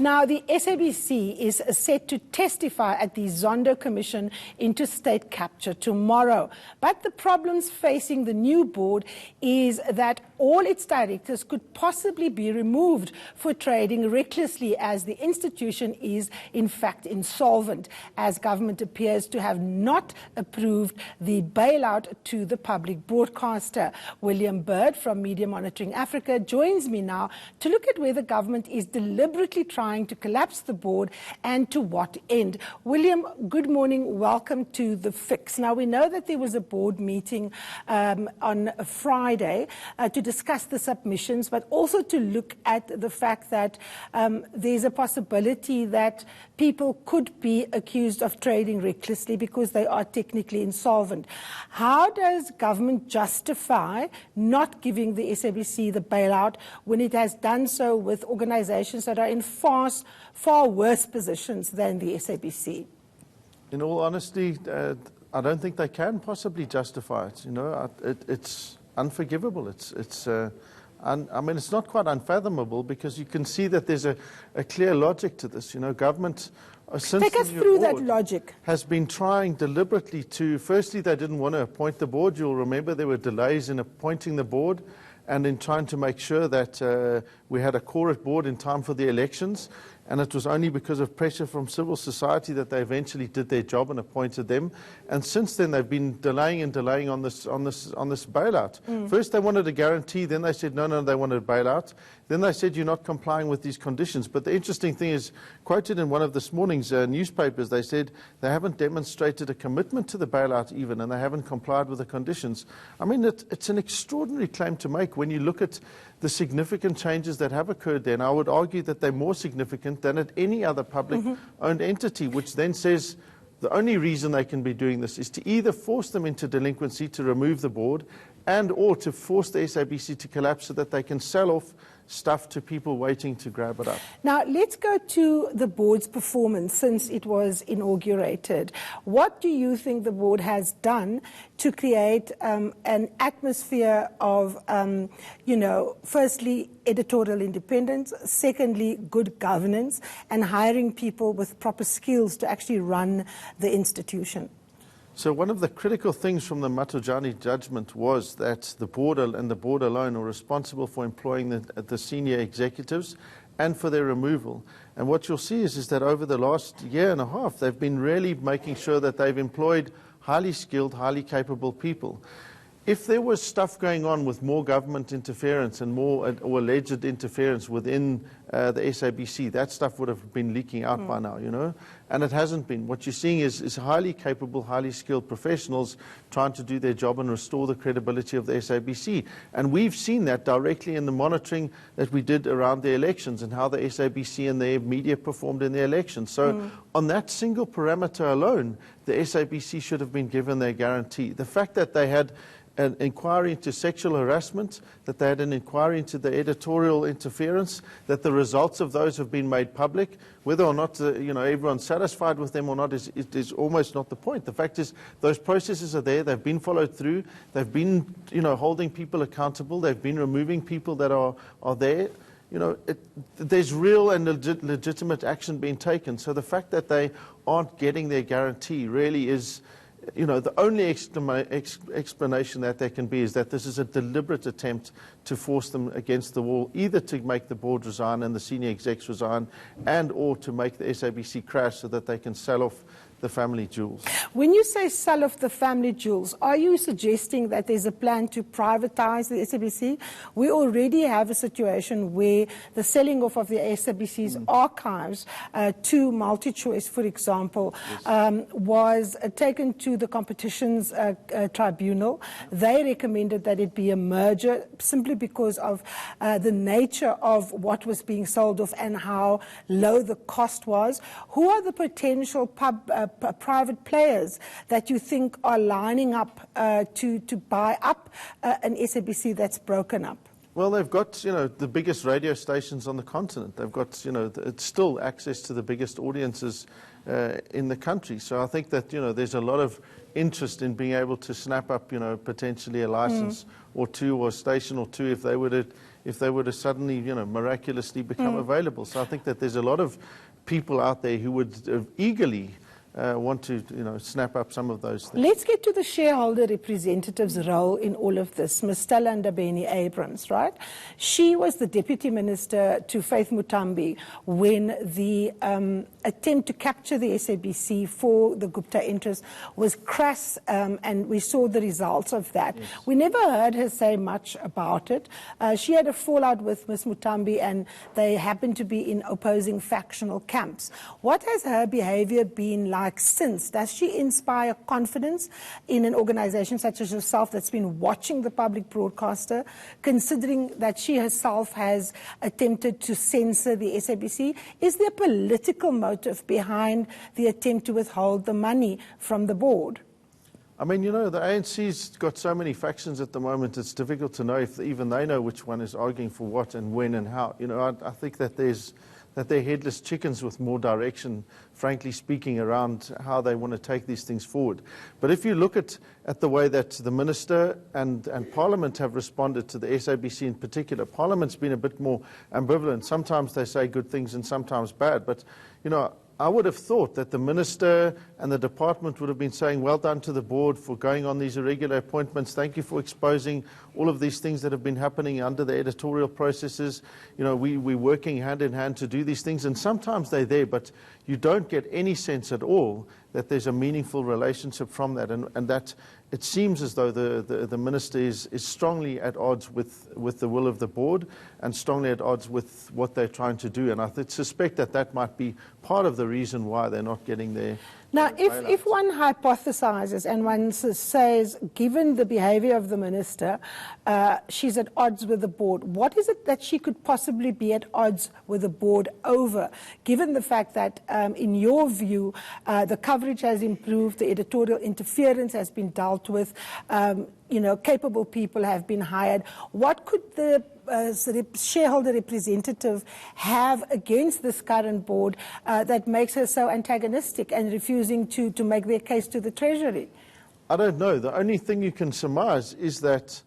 Now, the SABC is set to testify at the Zondo Commission into state capture tomorrow. But the problems facing the new board is that all its directors could possibly be removed for trading recklessly, as the institution is in fact insolvent, as government appears to have not approved the bailout to the public broadcaster. William Bird from Media Monitoring Africa joins me now to look at whether government is deliberately trying to collapse the board and to what end. William, good morning. Welcome to The Fix. Now, we know that there was a board meeting on Friday to discuss the submissions, but also to look at the fact that there's a possibility that people could be accused of trading recklessly because they are technically insolvent. How does government justify not giving the SABC the bailout when it has done so with organizations that are in far worse positions than the SABC? In all honesty, I don't think they can possibly justify it. You know, it's unforgivable. I mean, it's not quite unfathomable, because you can see that there's a clear logic to this. You know, government, since take us through that logic, has been trying deliberately to, firstly, they didn't want to appoint the board. You'll remember there were delays in appointing the board and in trying to make sure that we had a quorum board in time for the elections. And it was only because of pressure from civil society that they eventually did their job and appointed them. And since then, they've been delaying and delaying on this bailout. First, they wanted a guarantee. Then they said, no, they wanted a bailout. Then they said, you're not complying with these conditions. But the interesting thing is, quoted in one of this morning's newspapers, they said they haven't demonstrated a commitment to the bailout even, and they haven't complied with the conditions. I mean, it's an extraordinary claim to make when you look at the significant changes that have occurred there. And I would argue that they're more significant than at any other public-owned entity, which then says the only reason they can be doing this is to either force them into delinquency, to remove the board, and or to force the SABC to collapse so that they can sell off stuff to people waiting to grab it up. Now, let's go to the board's performance since it was inaugurated. What do you think the board has done to create an atmosphere of, firstly, editorial independence, secondly, good governance, and hiring people with proper skills to actually run the institution? So one of the critical things from the Matojani judgment was that the board and the board alone are responsible for employing the senior executives and for their removal. And what you'll see is that over the last year and a half, they've been really making sure that they've employed highly skilled, highly capable people. If there was stuff going on with more government interference and more or alleged interference within the SABC, that stuff would have been leaking out by now, you know, and it hasn't been. What you're seeing is highly capable, highly skilled professionals trying to do their job and restore the credibility of the SABC. And we've seen that directly in the monitoring that we did around the elections and how the SABC and their media performed in the elections. So on that single parameter alone, the SABC should have been given their guarantee. The fact that they had an inquiry into sexual harassment, that they had an inquiry into the editorial interference, that the results of those have been made public. Whether or not everyone's satisfied with them or not is almost not the point. The fact is those processes are there, they've been followed through, they've been holding people accountable, they've been removing people that are there. There's real and legitimate action being taken. So the fact that they aren't getting their guarantee really is, the only explanation that there can be is that this is a deliberate attempt to force them against the wall, either to make the board resign and the senior execs resign, and or to make the SABC crash so that they can sell off the family jewels. When you say sell off the family jewels, are you suggesting that there's a plan to privatize the SABC? We already have a situation where the selling off of the SABC's archives to MultiChoice, for example, was taken to the competitions tribunal. They recommended that it be a merger simply because of the nature of what was being sold off and how low the cost was. Who are the potential private players that you think are lining up to buy up an SABC that's broken up? Well, they've got, the biggest radio stations on the continent. They've got, it's still access to the biggest audiences in the country. So I think that, there's a lot of interest in being able to snap up, potentially a license or two or a station or two if they were to suddenly, miraculously become available. So I think that there's a lot of people out there who would eagerly want to, snap up some of those things. Let's get to the shareholder representative's role in all of this, Ms. Stella Ndabeni-Abrams, right? She was the Deputy Minister to Faith Mutambi when the attempt to capture the SABC for the Gupta interest was crass, and we saw the results of that. Yes. We never heard her say much about it. She had a fallout with Ms. Mutambi, and they happened to be in opposing factional camps. What has her behavior been like since? Does she inspire confidence in an organization such as yourself that's been watching the public broadcaster, considering that she herself has attempted to censor the SABC? Is there political motive behind the attempt to withhold the money from the board? I mean, the ANC's got so many factions at the moment, it's difficult to know if even they know which one is arguing for what and when and how. I think that they're headless chickens with more direction, frankly speaking, around how they want to take these things forward. But if you look at the way that the Minister and Parliament have responded to the SABC in particular, Parliament's been a bit more ambivalent. Sometimes they say good things and sometimes bad. But, I would have thought that the Minister and the Department would have been saying, well done to the board for going on these irregular appointments. Thank you for exposing all of these things that have been happening under the editorial processes. We're working hand in hand to do these things. And sometimes they're there, but you don't get any sense at all that there's a meaningful relationship from that. And that it seems as though the Minister is strongly at odds with the will of the board and strongly at odds with what they're trying to do. And I suspect that might be part of the reason why they're not getting there. Now, if one hypothesizes and one says, given the behavior of the Minister, she's at odds with the board, what is it that she could possibly be at odds with the board over, given the fact that, in your view, the coverage has improved, the editorial interference has been dealt with, capable people have been hired? What could the shareholder representative have against this current board that makes her so antagonistic and refusing to make their case to the Treasury? I don't know. The only thing you can surmise is that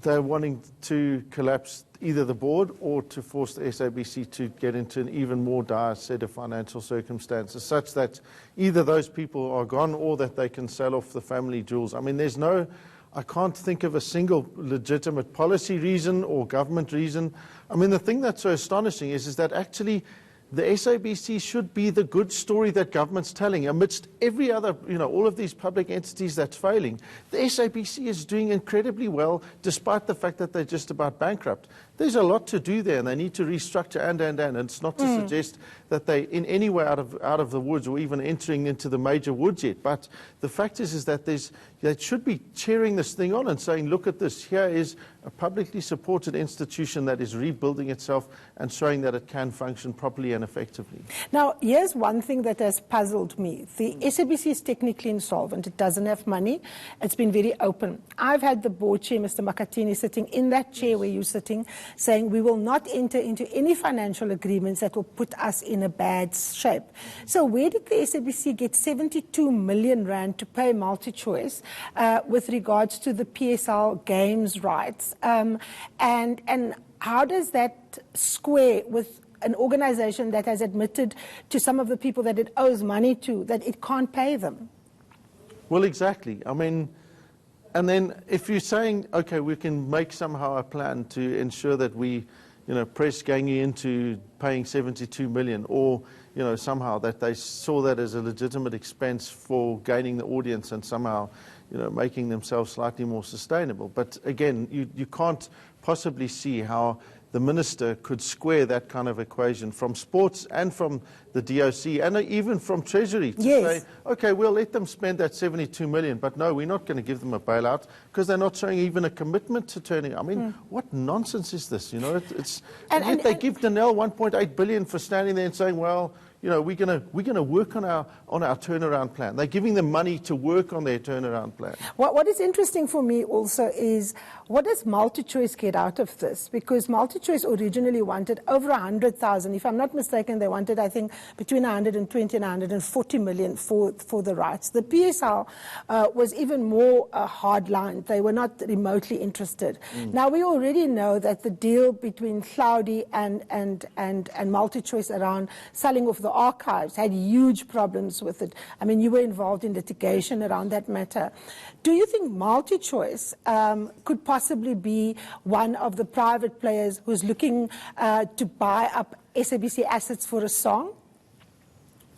they're wanting to collapse either the board or to force the SABC to get into an even more dire set of financial circumstances, such that either those people are gone or that they can sell off the family jewels. I mean, I can't think of a single legitimate policy reason or government reason. I mean, the thing that's so astonishing is that actually the SABC should be the good story that government's telling. Amidst every other, all of these public entities that's failing, the SABC is doing incredibly well, despite the fact that they're just about bankrupt. There's a lot to do there, and they need to restructure and it's not to suggest that they in any way out of the woods or even entering into the major woods yet. But the fact is that they should be cheering this thing on and saying, look at this, here is a publicly supported institution that is rebuilding itself and showing that it can function properly and effectively. Now, here's one thing that has puzzled me. The SABC is technically insolvent. It doesn't have money. It's been very open. I've had the board chair, Mr. Makatini, sitting in that chair where you're sitting, saying we will not enter into any financial agreements that will put us in a bad shape. So where did the SABC get 72 million rand to pay MultiChoice with regards to the PSL games rights? And how does that square with an organization that has admitted to some of the people that it owes money to that it can't pay them? Well, exactly. I mean, and then if you're saying, okay, we can make somehow a plan to ensure that we, press Gangi into paying 72 million, or, somehow that they saw that as a legitimate expense for gaining the audience and somehow, making themselves slightly more sustainable. But again, you can't possibly see how the Minister could square that kind of equation from sports and from the DOC and even from Treasury to say, okay, we'll let them spend that 72 million, but no, we're not going to give them a bailout because they're not showing even a commitment to turning. I mean, what nonsense is this? And yet they give Danelle 1.8 billion for standing there and saying, well, you know, we're going to work on our turnaround plan. They're giving them money to work on their turnaround plan. What is interesting for me also is, what does MultiChoice get out of this? Because MultiChoice originally wanted over 100,000. If I'm not mistaken, they wanted, I think, between 120 and 140 million for the rights. The PSL was even more hardline. They were not remotely interested. Now, we already know that the deal between Cloudy and MultiChoice around selling off the archives had huge problems with it. I mean, you were involved in litigation around that matter. Do you think MultiChoice could possibly be one of the private players who's looking to buy up SABC assets for a song?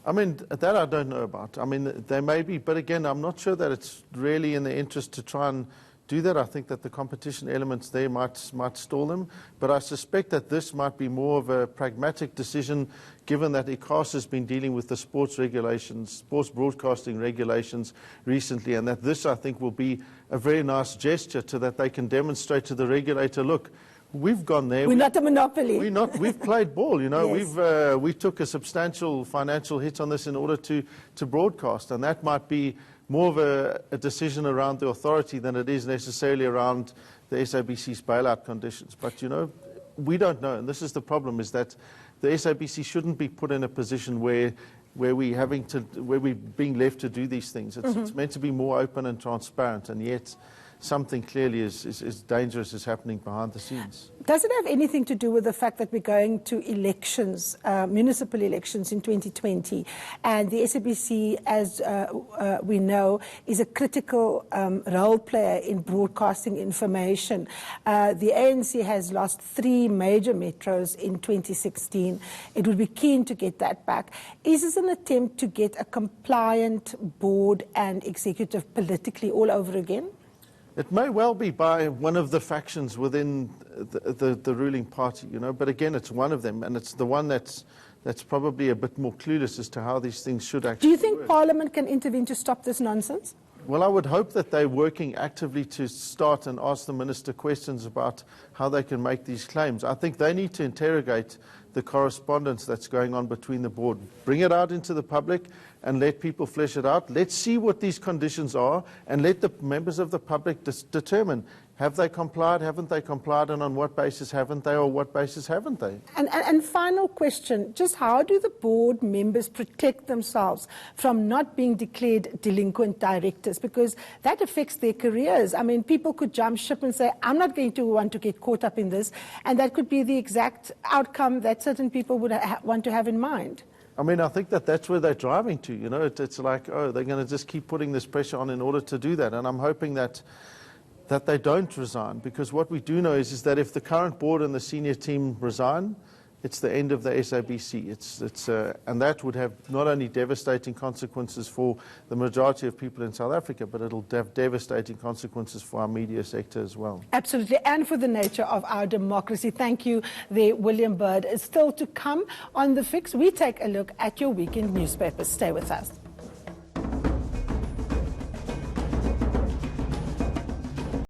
I mean, that I don't know about. I mean, they may be, but again, I'm not sure that it's really in their interest to try and do that. I think that the competition elements there might stall them, but I suspect that this might be more of a pragmatic decision, given that ICASA has been dealing with the sports regulations, sports broadcasting regulations recently, and that this, I think, will be a very nice gesture to that they can demonstrate to the regulator, look, we've gone there. We're not a monopoly. We've played ball, you know. Yes. We took a substantial financial hit on this in order to broadcast, and that might be more of a decision around the authority than it is necessarily around the SABC's bailout conditions. But, you know, we don't know, and this is the problem, is that the SABC shouldn't be put in a position where we're being left to do these things. It's meant to be more open and transparent, and yet something clearly is dangerous is happening behind the scenes. Does it have anything to do with the fact that we're going to elections, municipal elections in 2020, and the SABC, as we know, is a critical role player in broadcasting information? The ANC has lost 3 major metros in 2016. It would be keen to get that back. Is this an attempt to get a compliant board and executive politically all over again? It may well be by one of the factions within the ruling party, you know, but again, it's one of them, and it's the one that's probably a bit more clueless as to how these things should actually Do you think work. Parliament can intervene to stop this nonsense? Well, I would hope that they're working actively to start and ask the minister questions about how they can make these claims. I think they need to interrogate the correspondence that's going on between the board. Bring it out into the public and let people flesh it out. Let's see what these conditions are and let the members of the public determine, have they complied, haven't they complied, and on what basis haven't they, or what basis haven't they? And final question, just how do the board members protect themselves from not being declared delinquent directors? Because that affects their careers. I mean, people could jump ship and say, I'm not going to want to get caught up in this, and that could be the exact outcome that certain people would want to have in mind. I mean, I think that's where they're driving to, you know. It's like, oh, they're going to just keep putting this pressure on in order to do that, and I'm hoping that they don't resign, because what we do know is that if the current board and the senior team resign, it's the end of the SABC. And that would have not only devastating consequences for the majority of people in South Africa, but it'll have devastating consequences for our media sector as well. Absolutely, and for the nature of our democracy. Thank you there, William Bird. It's still to come on The Fix. We take a look at your weekend newspapers. Stay with us.